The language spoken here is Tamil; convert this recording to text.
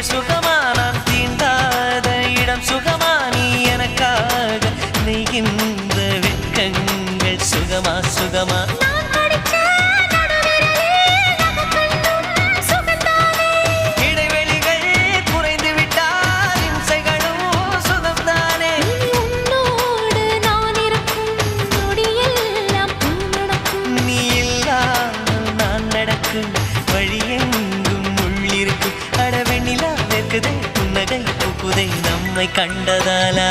சுகமா நான் தீண்டாத இடம் சுகமா நீ எனக்காக நெய்கின்ற வெட்கங்கள் சுகமா சுகமா இடைவெளிகள் குறைந்து விட்டால் இம்சைகளும் சுகம்தானே நீ இல்லாமல் நான் நடக்கும் வழியெங்கும் உள்ளிருக்கு அடவெண்ணிலா வெக்குதை புன்னகை பூக்குதை நம்மை கண்டதாலா